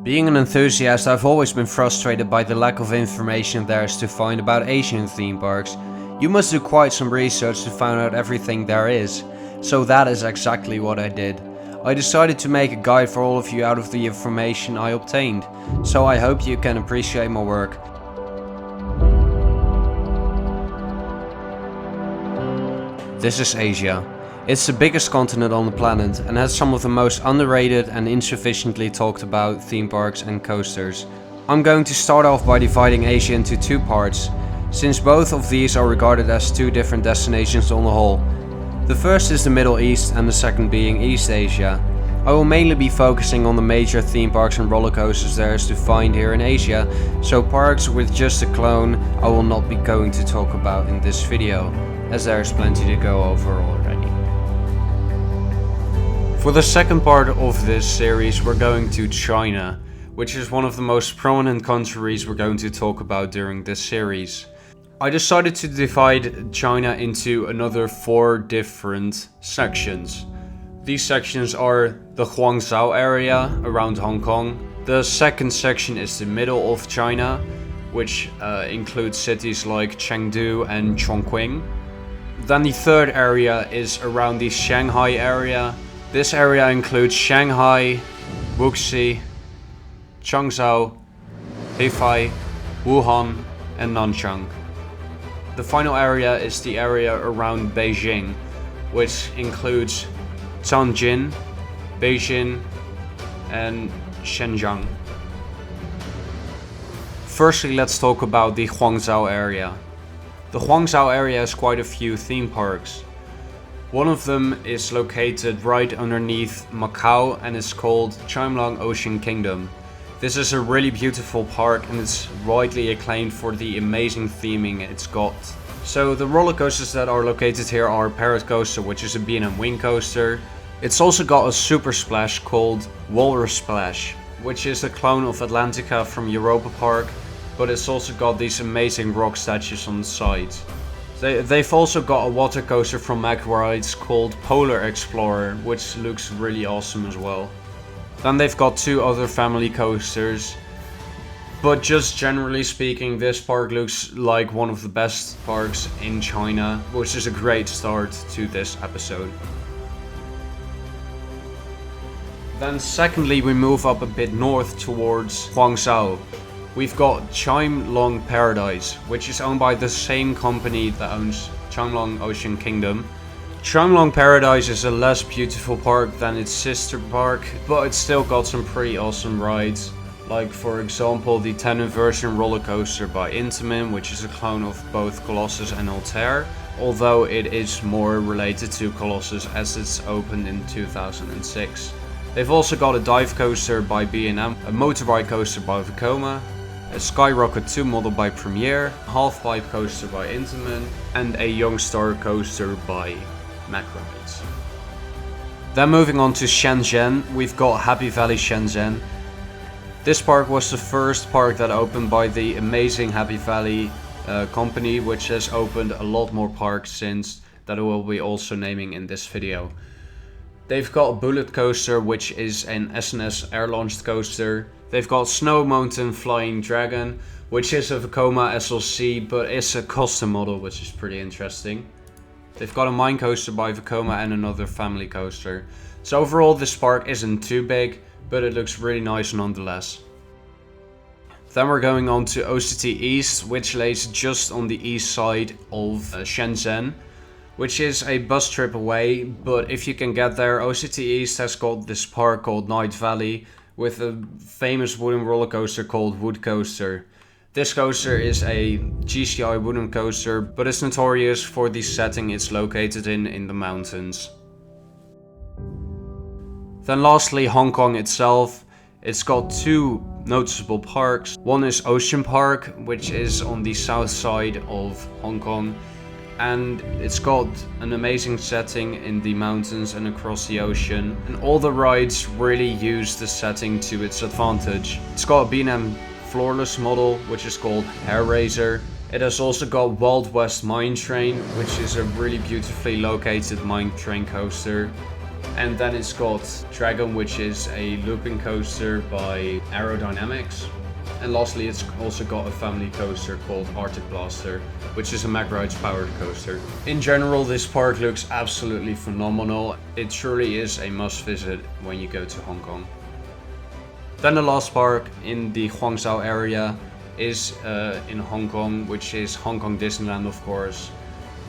Being an enthusiast, I've always been frustrated by the lack of information there is to find about Asian theme parks. You must do quite some research to find out everything there is. So that is exactly what I did. I decided to make a guide for all of you out of the information I obtained. So I hope you can appreciate my work. This is Asia. It's the biggest continent on the planet and has some of the most underrated and insufficiently talked about theme parks and coasters. I'm going to start off by dividing Asia into two parts, since both of these are regarded as two different destinations on the whole. The first is the Middle East and the second being East Asia. I will mainly be focusing on the major theme parks and roller coasters there is to find here in Asia, so parks with just a clone I will not be going to talk about in this video, as there is plenty to go over already. For the second part of this series we're going to China, which is one of the most prominent countries we're going to talk about during this series. I decided to divide China into another 4 different sections. These sections are the Guangzhou area around Hong Kong. The second section is the middle of China, which includes cities like Chengdu and Chongqing. Then the third area is around the Shanghai area. This area includes Shanghai, Wuxi, Changzhou, Hefei, Wuhan and Nanchang. The final area is the area around Beijing, which includes Tianjin, Beijing and Shenzhen. Firstly, let's talk about the Guangzhou area. The Guangzhou area has quite a few theme parks. One of them is located right underneath Macau and is called Chimelong Ocean Kingdom. This is a really beautiful park and it's widely acclaimed for the amazing theming it's got. So the roller coasters that are located here are Parrot Coaster, which is a B&M wing coaster. It's also got a super splash called Walrus Splash, which is a clone of Atlantica from Europa Park, but it's also got these amazing rock statues on the sides. They've also got a water coaster from Mack Rides called Polar Explorer, which looks really awesome as well. Then they've got 2 other family coasters, but just generally speaking, this park looks like one of the best parks in China, which is a great start to this episode. Then secondly, we move up a bit north towards Guangzhou. We've got Chimelong Paradise, which is owned by the same company that owns Chimelong Ocean Kingdom. Chimelong Paradise is a less beautiful park than its sister park, but it's still got some pretty awesome rides. Like for example the 10 inversion roller coaster by Intamin, which is a clone of both Colossus and Altair, although it is more related to Colossus as it's opened in 2006. They've also got a dive coaster by B&M, a motorbike coaster by Vekoma, a Skyrocket 2 model by Premier, a half-pipe coaster by Intamin, and a Youngstar coaster by Mack Rides. Then moving on to Shenzhen, we've got Happy Valley Shenzhen. This park was the first park that opened by the amazing Happy Valley company, which has opened a lot more parks since that I will be also naming in this video. They've got a Bullet Coaster, which is an SNS air-launched coaster. They've got Snow Mountain Flying Dragon, which is a Vekoma SLC, but it's a custom model, which is pretty interesting. They've got a Mine Coaster by Vekoma and another family coaster. So overall this park isn't too big, but it looks really nice nonetheless. Then we're going on to OCT East, which lays just on the east side of Shenzhen, which is a bus trip away, but if you can get there, OCT East has got this park called Night Valley with a famous wooden roller coaster called Wood Coaster. This coaster is a GCI wooden coaster, but it's notorious for the setting it's located in the mountains. Then lastly, Hong Kong itself. It's got 2 noticeable parks. One is Ocean Park, which is on the south side of Hong Kong, and it's got an amazing setting in the mountains and across the ocean, and all the rides really use the setting to its advantage. It's got a B&M floorless model, which is called Hair Raiser. It has also got Wild West Mine Train, which is a really beautifully located mine train coaster. And then it's got Dragon, which is a looping coaster by Aerodynamics. And lastly, it's also got a family coaster called Arctic Blaster, which is a Magrides powered coaster. In general, this park looks absolutely phenomenal. It truly is a must visit when you go to Hong Kong. Then the last park in the Guangzhou area is in Hong Kong, which is Hong Kong Disneyland, of course.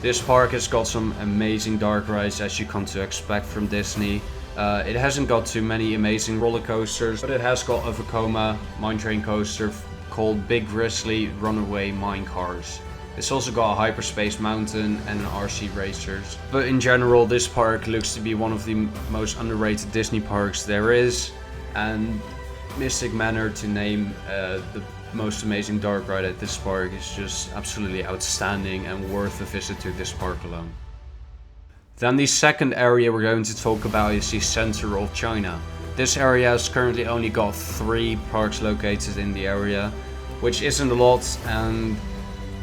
This park has got some amazing dark rides, as you come to expect from Disney. It hasn't got too many amazing roller coasters, but it has got a Vekoma mine train coaster called Big Grizzly Runaway Mine Cars. It's also got a Hyperspace Mountain and an RC Racers. But in general, this park looks to be one of the most underrated Disney parks there is, and Mystic Manor, to name the most amazing dark ride at this park, is just absolutely outstanding and worth a visit to this park alone. Then the second area we're going to talk about is the center of China. This area has currently only got 3 parks located in the area, which isn't a lot, and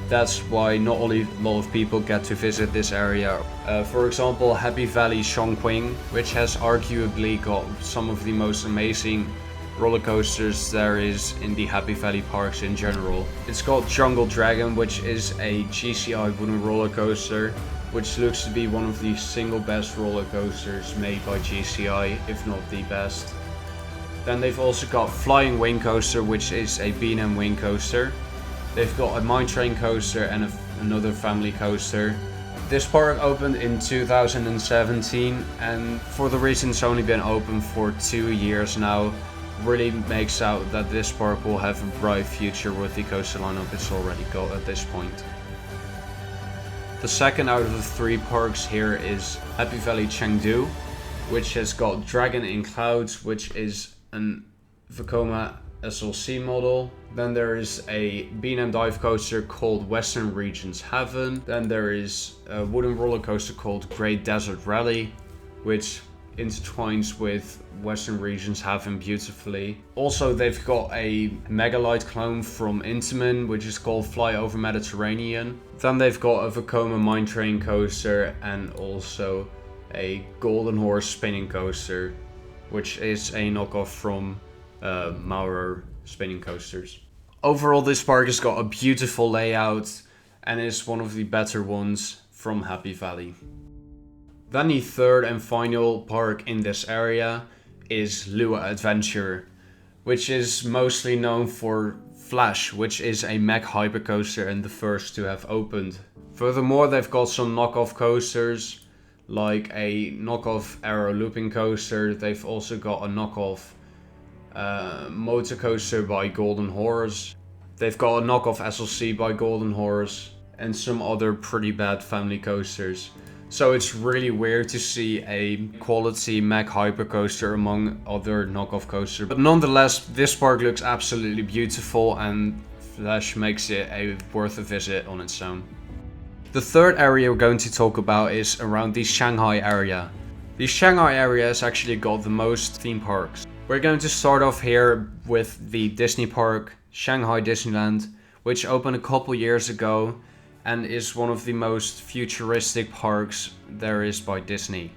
that's why not only a lot of people get to visit this area. For example, Happy Valley Chongqing, which has arguably got some of the most amazing roller coasters there is in the Happy Valley parks in general. It's got Jungle Dragon, which is a GCI wooden roller coaster, which looks to be one of the single best roller coasters made by GCI, if not the best. Then they've also got Flying Wing Coaster, which is a B&M wing coaster. They've got a mine train coaster and another family coaster. This park opened in 2017, and for the reason it's only been open for 2 years now, really makes out that this park will have a bright future with the coaster lineup it's already got at this point. The second out of the 3 parks here is Happy Valley Chengdu, which has got Dragon in Clouds, which is an Vekoma SLC model. Then there is a B&M dive coaster called Western Regions Heaven. Then there is a wooden roller coaster called Great Desert Rally, which intertwines with Western Regions Heaven beautifully. Also, they've got a Megalite clone from Intamin, which is called Fly Over Mediterranean. Then they've got a Vekoma mine train coaster and also a Golden Horse spinning coaster, which is a knockoff from Maurer spinning coasters. Overall, this park has got a beautiful layout and is one of the better ones from Happy Valley. Then the third and final park in this area is Lua Adventure, which is mostly known for Flash, which is a mech hypercoaster and the first to have opened. Furthermore, they've got some knockoff coasters, like a knockoff Aero looping coaster. They've also got a knockoff motor coaster by Golden Horse. They've got a knockoff SLC by Golden Horse and some other pretty bad family coasters. So it's really weird to see a quality mech hypercoaster among other knockoff coasters. But nonetheless, this park looks absolutely beautiful and Flash makes it worth a visit on its own. The third area we're going to talk about is around the Shanghai area. The Shanghai area has actually got the most theme parks. We're going to start off here with the Disney park, Shanghai Disneyland, which opened a couple years ago and is one of the most futuristic parks there is by Disney.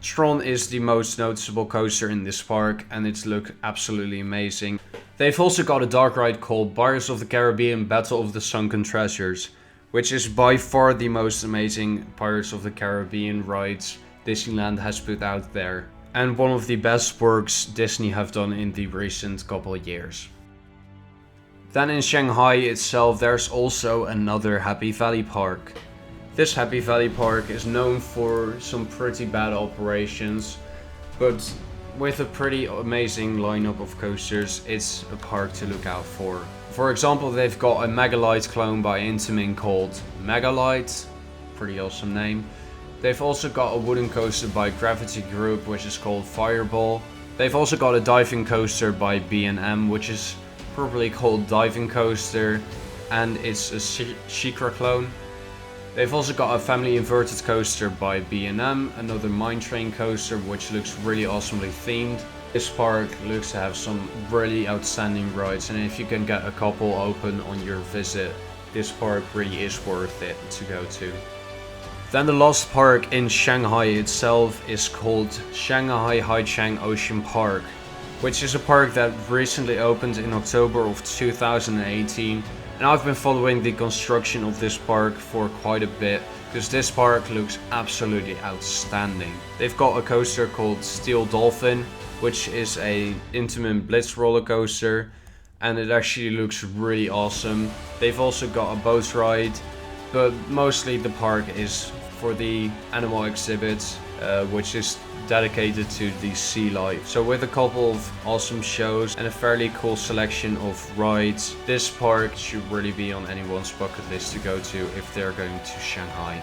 Tron is the most noticeable coaster in this park and it's looked absolutely amazing. They've also got a dark ride called Pirates of the Caribbean Battle of the Sunken Treasures, which is by far the most amazing Pirates of the Caribbean rides Disneyland has put out there, and one of the best works Disney have done in the recent couple of years. Then in Shanghai itself, there's also another Happy Valley park. This Happy Valley park is known for some pretty bad operations, but with a pretty amazing lineup of coasters, it's a park to look out for. For example, they've got a Megalite clone by Intamin called Megalite, pretty awesome name. They've also got a wooden coaster by Gravity Group, which is called Fireball. They've also got a diving coaster by B&M, which is probably called Diving Coaster, and it's a Shikra clone. They've also got a family inverted coaster by B&M, another mine train coaster which looks really awesomely themed. This park looks to have some really outstanding rides, and if you can get a couple open on your visit, this park really is worth it to go to. Then the last park in Shanghai itself is called Shanghai Haichang Ocean Park, which is a park that recently opened in October of 2018, and I've been following the construction of this park for quite a bit because this park looks absolutely outstanding. They've got a coaster called Steel Dolphin, which is a Intamin Blitz roller coaster, and it actually looks really awesome. They've also got a boat ride, but mostly the park is for the animal exhibits, which is dedicated to the sea life. So with a couple of awesome shows and a fairly cool selection of rides, this park should really be on anyone's bucket list to go to if they're going to Shanghai.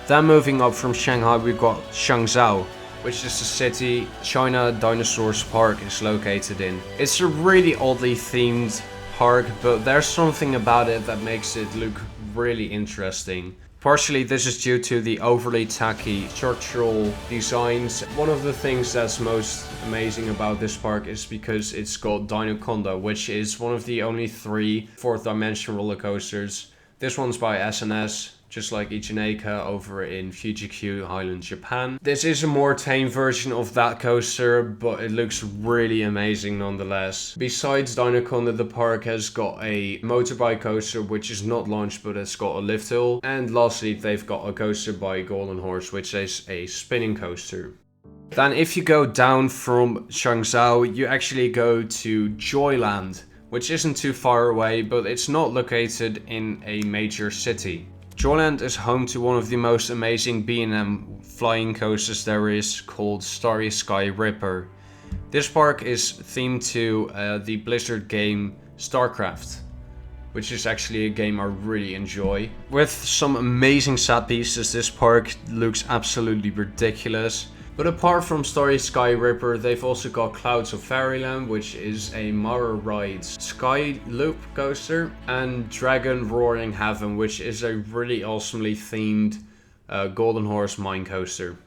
Then moving up from Shanghai, we've got Changzhou, which is the city China Dinosaurs Park is located in. It's a really oddly themed park, but there's something about it that makes it look really interesting. Partially this is due to the overly tacky structural designs. One of the things that's most amazing about this park is because it's got Dinoconda, which is one of the only 3 fourth dimension roller coasters. This one's by SNS, just like Ichinaika over in Fuji-Q Highland, Japan. This is a more tame version of that coaster, but it looks really amazing nonetheless. Besides Dinoconda, the park has got a motorbike coaster, which is not launched, but it's got a lift hill. And lastly, they've got a coaster by Golden Horse, which is a spinning coaster. Then if you go down from Changzhou, you actually go to Joyland, which isn't too far away, but it's not located in a major city. Joyland is home to one of the most amazing B&M flying coasters there is, called Starry Sky Ripper. This park is themed to the Blizzard game StarCraft, which is actually a game I really enjoy. With some amazing set pieces, this park looks absolutely ridiculous. But apart from Starry Sky Ripper, they've also got Clouds of Fairyland, which is a Mara Rides Sky Loop coaster, and Dragon Roaring Heaven, which is a really awesomely themed Golden Horse mine coaster.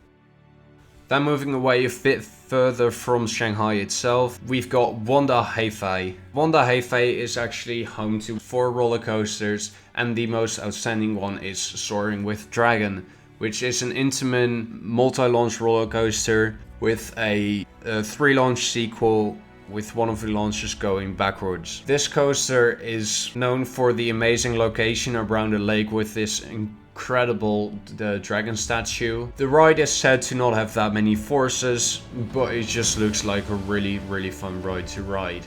Then moving away a bit further from Shanghai itself, we've got Wanda Hefei. Wanda Hefei is actually home to 4 roller coasters, and the most outstanding one is Soaring with Dragon, which is an Intamin multi-launch roller coaster with a 3-launch sequel with one of the launches going backwards. This coaster is known for the amazing location around a lake with this incredible dragon statue. The ride is said to not have that many forces, but it just looks like a really fun ride to ride.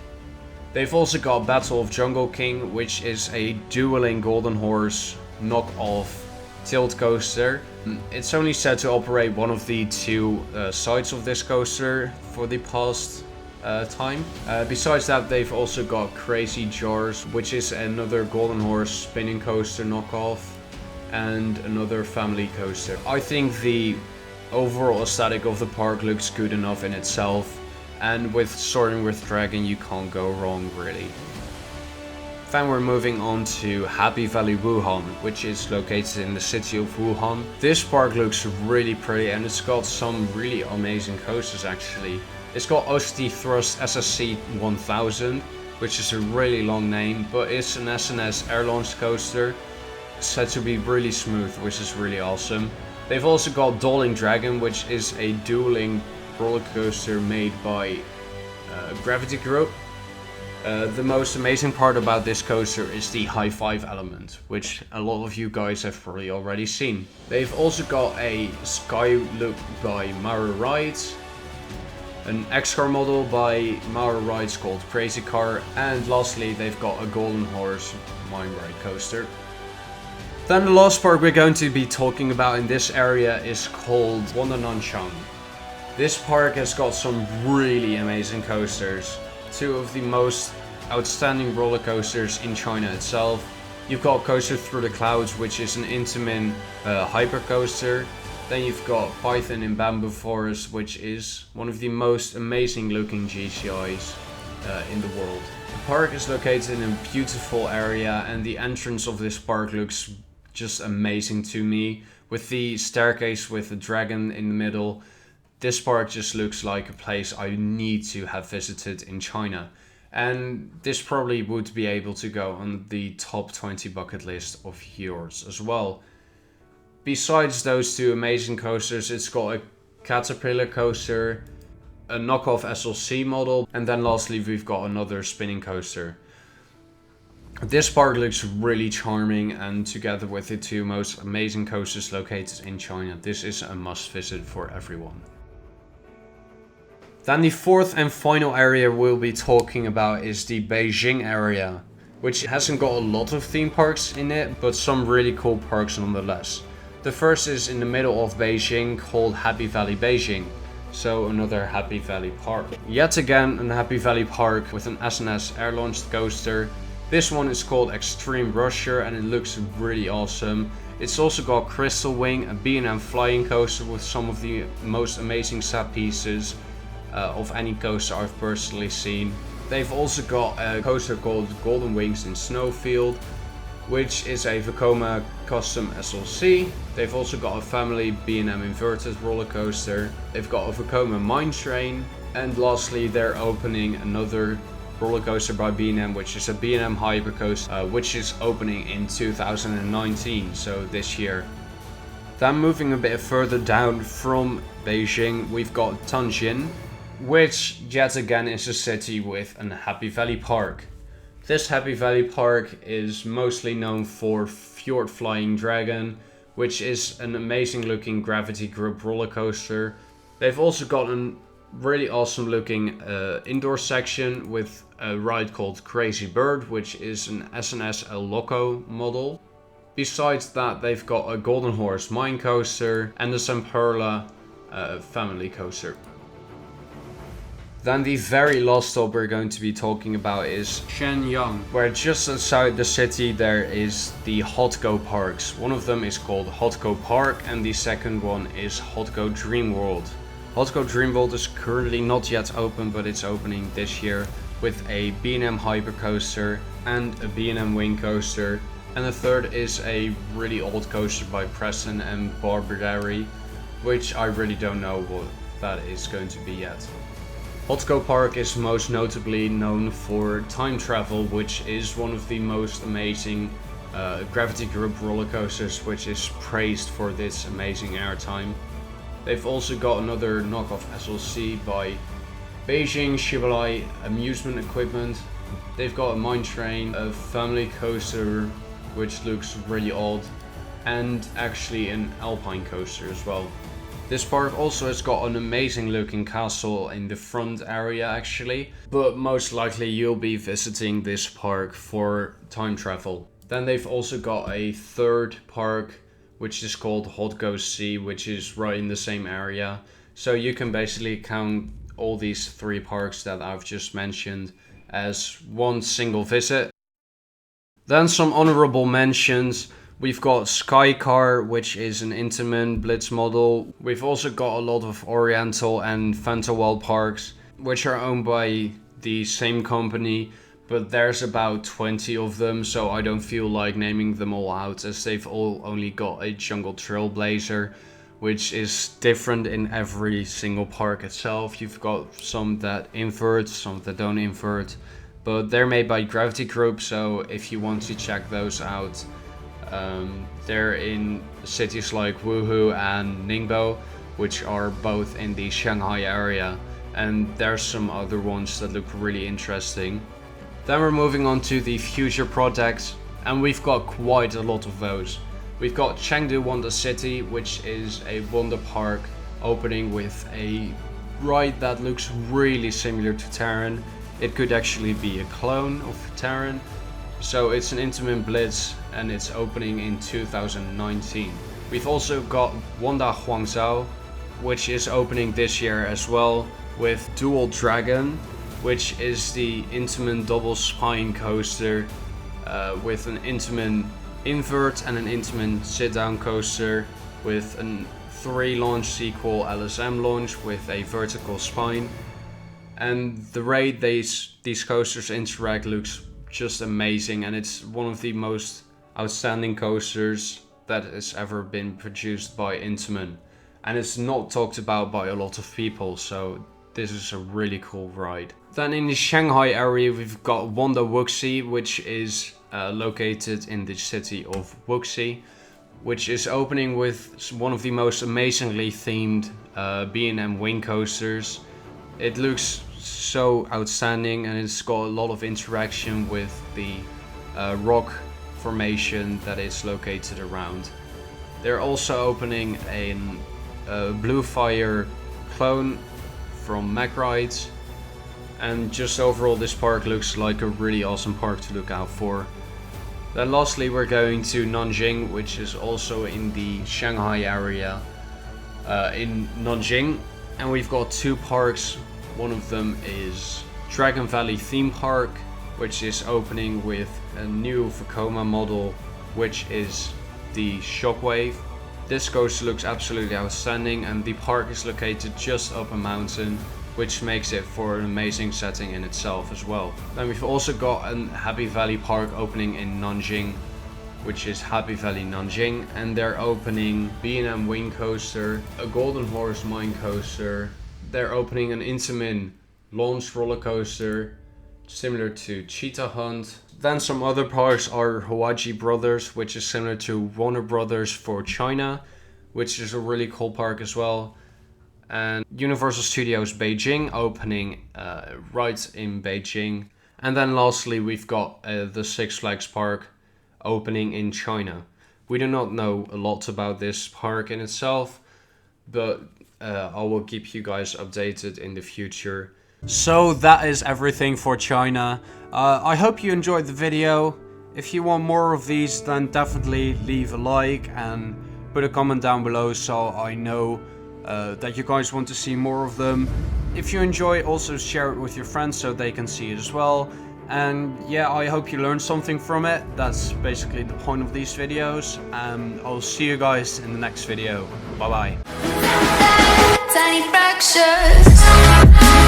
They've also got Battle of Jungle King, which is a dueling Golden Horse knockoff tilt coaster. It's only said to operate one of the 2 sides of this coaster for the past time. Besides that, they've also got Crazy Jars, which is another Golden Horse spinning coaster knockoff, and another family coaster. I think the overall aesthetic of the park looks good enough in itself, and with Soaring with Dragon you can't go wrong really. Then we're moving on to Happy Valley Wuhan, which is located in the city of Wuhan. This park looks really pretty, and it's got some really amazing coasters actually. It's got OCT Thrust SSC 1000, which is a really long name, but it's an SNS air launch coaster, said to be really smooth, which is really awesome. They've also got Dueling Dragon, which is a dueling roller coaster made by Gravity Group. The most amazing part about this coaster is the high five element, which a lot of you guys have probably already seen. They've also got a Sky Loop by Mara Rides, an X-Car model by Mara Rides called Crazy Car, and lastly they've got a Golden Horse mine ride coaster. Then the last park we're going to be talking about in this area is called Wanda Nanchang. This park has got some really amazing coasters. 2 of the most outstanding roller coasters in China itself. You've got Coaster Through the Clouds, which is an Intamin hyper coaster. Then you've got Python in Bamboo Forest, which is one of the most amazing looking GCIs in the world. The park is located in a beautiful area, and the entrance of this park looks just amazing to me. With the staircase with the dragon in the middle, this park just looks like a place I need to have visited in China. And this probably would be able to go on the top 20 bucket list of yours as well. Besides those two amazing coasters, it's got a Caterpillar coaster, a knockoff SLC model, and then lastly we've got another spinning coaster. This park looks really charming, and together with the two most amazing coasters located in China, this is a must visit for everyone. Then the fourth and final area we'll be talking about is the Beijing area, which hasn't got a lot of theme parks in it, but some really cool parks nonetheless. The first is in the middle of Beijing, called Happy Valley Beijing. So another Happy Valley park. Yet again an Happy Valley park with an SNS air-launched coaster. This one is called Extreme Rusher and it looks really awesome. It's also got Crystal Wing, a B&M flying coaster with some of the most amazing set pieces of any coaster I've personally seen. They've also got a coaster called Golden Wings in Snowfield, which is a Vekoma custom SLC. They've also got a family B&M inverted roller coaster. They've got a Vekoma Mine Train, and lastly they're opening another roller coaster by B&M, which is a B&M Hypercoaster, which is opening in 2019, so this year. Then moving a bit further down from Beijing, we've got Tianjin, which yet again is a city with a Happy Valley park. This Happy Valley park is mostly known for Fjord Flying Dragon, which is an amazing looking gravity group roller coaster. They've also got a really awesome looking indoor section with a ride called Crazy Bird, which is an SNS El Loco model. Besides that, they've got a Golden Horse mine coaster and the Samperla family coaster. Then the very last stop we're going to be talking about is Shenyang, where just outside the city there is the Hotco parks. One of them is called Hotco Park and the second one is Hotco Dream World. Hotco Dream World is currently not yet open, but it's opening this year with a B&M Hypercoaster and a B&M Wing Coaster. And the third is a really old coaster by Preston and Barbary, which I really don't know what that is going to be yet. Hotco Park is most notably known for time travel, which is one of the most amazing gravity group roller coasters, which is praised for this amazing airtime. They've also got another knockoff SLC by Beijing Shibalai Amusement Equipment. They've got a mine train, a family coaster which looks really odd, and actually an alpine coaster as well. This park also has got an amazing looking castle in the front area actually, but most likely you'll be visiting this park for time travel. Then they've also got a third park which is called Hotco Sea, which is right in the same area. So you can basically count all these three parks that I've just mentioned as one single visit. Then some honorable mentions. We've got Skycar, which is an Intamin Blitz model. We've also got a lot of Oriental and Fantawell parks, which are owned by the same company, but there's about 20 of them, so I don't feel like naming them all out, as they've all only got a Jungle Trailblazer, which is different in every single park itself. You've got some that invert, some that don't invert, but they're made by Gravity Group, so if you want to check those out, they're in cities like Wuhu and Ningbo, which are both in the Shanghai area, and there's some other ones that look really interesting. Then we're moving on to the future projects, and we've got quite a lot of those. We've got Chengdu Wonder City, which is a wonder park opening with a ride that looks really similar to Terran. It could actually be a clone of Terran. So it's an Intamin Blitz and it's opening in 2019. We've also got Wanda Huangzhou, which is opening this year as well, with Dual Dragon, which is the Intamin double spine coaster with an Intamin invert and an Intamin sit down coaster with a 3 launch sequel LSM launch with a vertical spine. And the way these coasters interact looks just amazing, and it's one of the most outstanding coasters that has ever been produced by Intamin, and it's not talked about by a lot of people, so this is a really cool ride. Then in the Shanghai area we've got Wanda Wuxi, which is located in the city of Wuxi. which is opening with one of the most amazingly themed B&M wing coasters. It looks so outstanding, and it's got a lot of interaction with the rock formation that is located around. They're also opening a Blue Fire clone from Mack Rides, and just overall this park looks like a really awesome park to look out for. Then lastly we're going to Nanjing, which is also in the Shanghai area in Nanjing, and we've got two parks. One of them is Dragon Valley Theme Park, which is opening with a new Vekoma model, which is the Shockwave. This coaster looks absolutely outstanding, and the park is located just up a mountain, which makes it for an amazing setting in itself as well. Then we've also got a Happy Valley Park opening in Nanjing, which is Happy Valley Nanjing, and they're opening B&M Wing Coaster, a Golden Horse Mine Coaster. They're opening an Intamin launch roller coaster, similar to Cheetah Hunt. Then some other parks are Hawaji Brothers, which is similar to Warner Brothers for China, which is a really cool park as well. And Universal Studios Beijing opening right in Beijing. And then lastly we've got the Six Flags Park opening in China. We do not know a lot about this park in itself, but I will keep you guys updated in the future. So that is everything for China. I hope you enjoyed the video. If you want more of these, then definitely leave a like and put a comment down below so I know that you guys want to see more of them. If you enjoy, also share it with your friends so they can see it as well. And yeah, I hope you learned something from it. That's basically the point of these videos, and I'll see you guys in the next video. Bye bye. Tiny fractures.